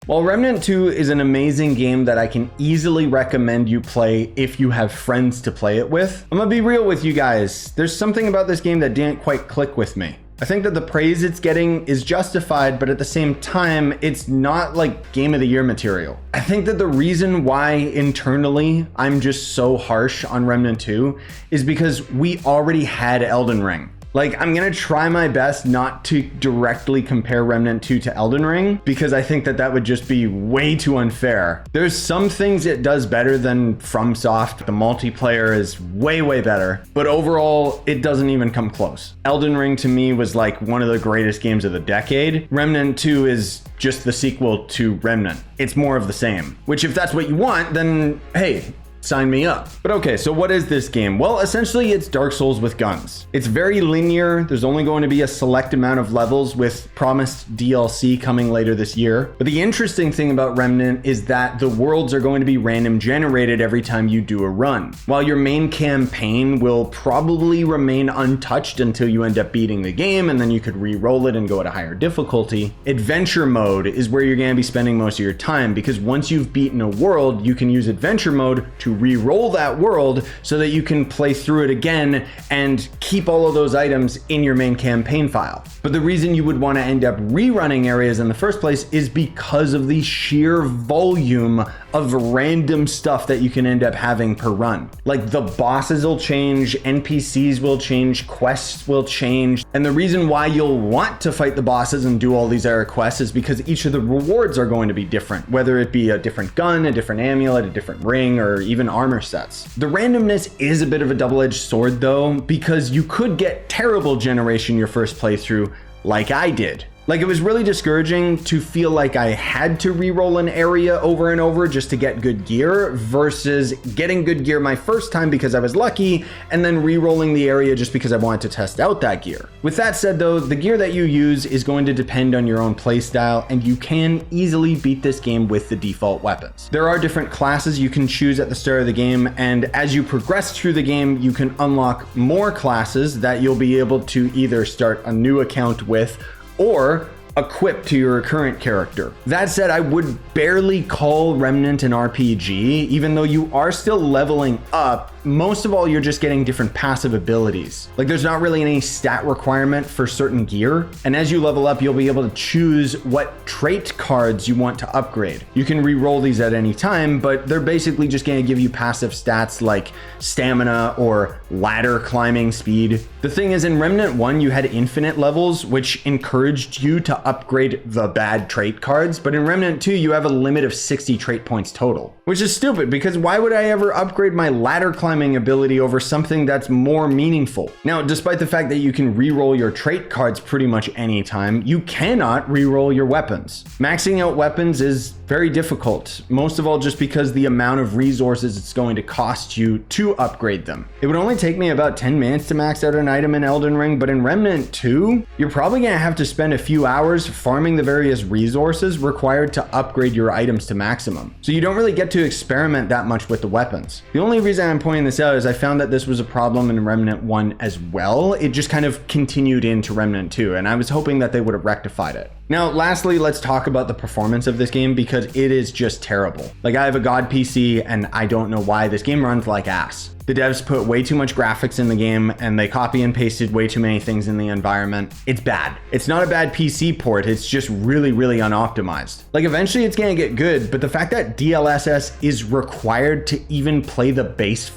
While Remnant 2 is an amazing game that I can easily recommend you play if you have friends to play it with, I'm gonna be real with you guys. There's something about this game that didn't quite click with me. I think that the praise it's getting is justified, but at the same time, it's not like Game of the Year material. I think that the reason why internally I'm just so harsh on Remnant 2 is because we already had Elden Ring. Like, I'm gonna try my best not to directly compare Remnant 2 to Elden Ring because I think that that would just be way too unfair. There's some things it does better than FromSoft. The multiplayer is way, way better, but overall, it doesn't even come close. Elden Ring to me was like one of the greatest games of the decade. Remnant 2 is just the sequel to Remnant. It's more of the same, which if that's what you want, then hey, sign me up. But okay, so what is this game? Well, essentially it's Dark Souls with guns. It's very linear. There's only going to be a select amount of levels with promised DLC coming later this year. But the interesting thing about Remnant is that the worlds are going to be random generated every time you do a run. While your main campaign will probably remain untouched until you end up beating the game, and then you could re-roll it and go at a higher difficulty, adventure mode is where you're going to be spending most of your time, because once you've beaten a world, you can use adventure mode to re-roll that world so that you can play through it again and keep all of those items in your main campaign file. But the reason you would want to end up rerunning areas in the first place is because of the sheer volume of random stuff that you can end up having per run. Like, the bosses will change, NPCs will change, quests will change. And the reason why you'll want to fight the bosses and do all these other quests is because each of the rewards are going to be different, whether it be a different gun, a different amulet, a different ring, or even armor sets. The randomness is a bit of a double-edged sword though, because you could get terrible generation your first playthrough like I did. Like, it was really discouraging to feel like I had to re-roll an area over and over just to get good gear versus getting good gear my first time because I was lucky and then re-rolling the area just because I wanted to test out that gear. With that said though, the gear that you use is going to depend on your own playstyle, and you can easily beat this game with the default weapons. There are different classes you can choose at the start of the game, and as you progress through the game, you can unlock more classes that you'll be able to either start a new account with or equip to your current character. That said, I would barely call Remnant an RPG, even though you are still leveling up. Most of all, you're just getting different passive abilities. Like, there's not really any stat requirement for certain gear. And as you level up, you'll be able to choose what trait cards you want to upgrade. You can re-roll these at any time, but they're basically just going to give you passive stats like stamina or ladder climbing speed. The thing is, in Remnant 1, you had infinite levels, which encouraged you to upgrade the bad trait cards. But in Remnant 2, you have a limit of 60 trait points total, which is stupid because why would I ever upgrade my ladder climbing ability over something that's more meaningful? Now, despite the fact that you can re-roll your trait cards pretty much anytime, you cannot re-roll your weapons. Maxing out weapons is very difficult, most of all just because the amount of resources it's going to cost you to upgrade them. It would only take me about 10 minutes to max out an item in Elden Ring, but in Remnant 2, you're probably going to have to spend a few hours farming the various resources required to upgrade your items to maximum. So you don't really get to experiment that much with the weapons. The only reason I'm pointing this out is I found that this was a problem in Remnant 1 as well. It just kind of continued into Remnant 2, and I was hoping that they would have rectified it. Now, lastly, let's talk about the performance of this game because it is just terrible. Like, I have a God PC and I don't know why this game runs like ass. The devs put way too much graphics in the game and they copy and pasted way too many things in the environment. It's bad. It's not a bad PC port, it's just really, really unoptimized. Like, eventually it's gonna get good, but the fact that DLSS is required to even play the base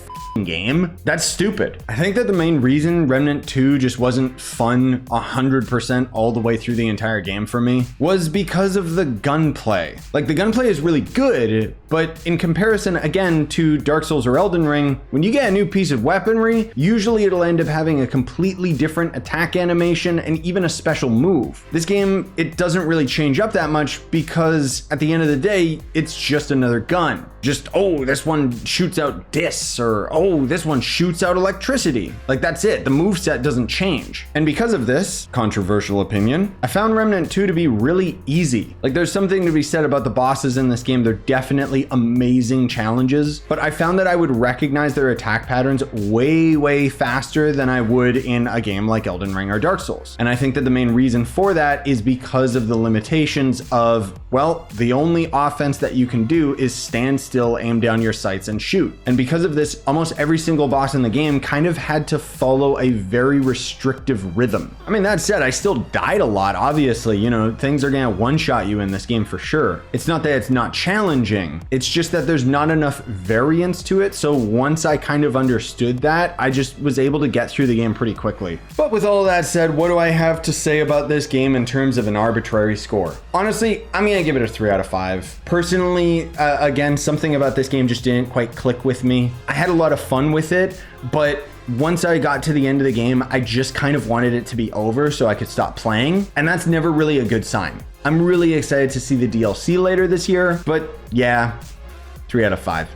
game, that's stupid. I think that the main reason Remnant 2 just wasn't fun 100% all the way through the entire game for me was because of the gunplay. Like, the gunplay is really good, but in comparison again to Dark Souls or Elden Ring, when you get a new piece of weaponry, usually it'll end up having a completely different attack animation and even a special move. This game, it doesn't really change up that much because at the end of the day, it's just another gun. Just, oh, this one shoots out discs, or oh, oh, this one shoots out electricity. Like, that's it. The moveset doesn't change. And because of this, controversial opinion, I found Remnant 2 to be really easy. Like, there's something to be said about the bosses in this game. They're definitely amazing challenges, but I found that I would recognize their attack patterns way faster than I would in a game like Elden Ring or Dark Souls. And I think that the main reason for that is because of the limitations of, well, the only offense that you can do is stand still, aim down your sights, and shoot. And because of this, almost every single boss in the game kind of had to follow a very restrictive rhythm. I mean, that said, I still died a lot, obviously. You know, things are gonna one-shot you in this game for sure. It's not that it's not challenging, it's just that there's not enough variance to it. So once I kind of understood that, I just was able to get through the game pretty quickly. But with all that said, what do I have to say about this game in terms of an arbitrary score? Honestly, I'm gonna give it a 3 out of 5. Personally, again, something about this game just didn't quite click with me. I had a lot of fun with it, but once I got to the end of the game, I just kind of wanted it to be over so I could stop playing, and that's never really a good sign. I'm really excited to see the DLC later this year, but yeah, 3 out of 5.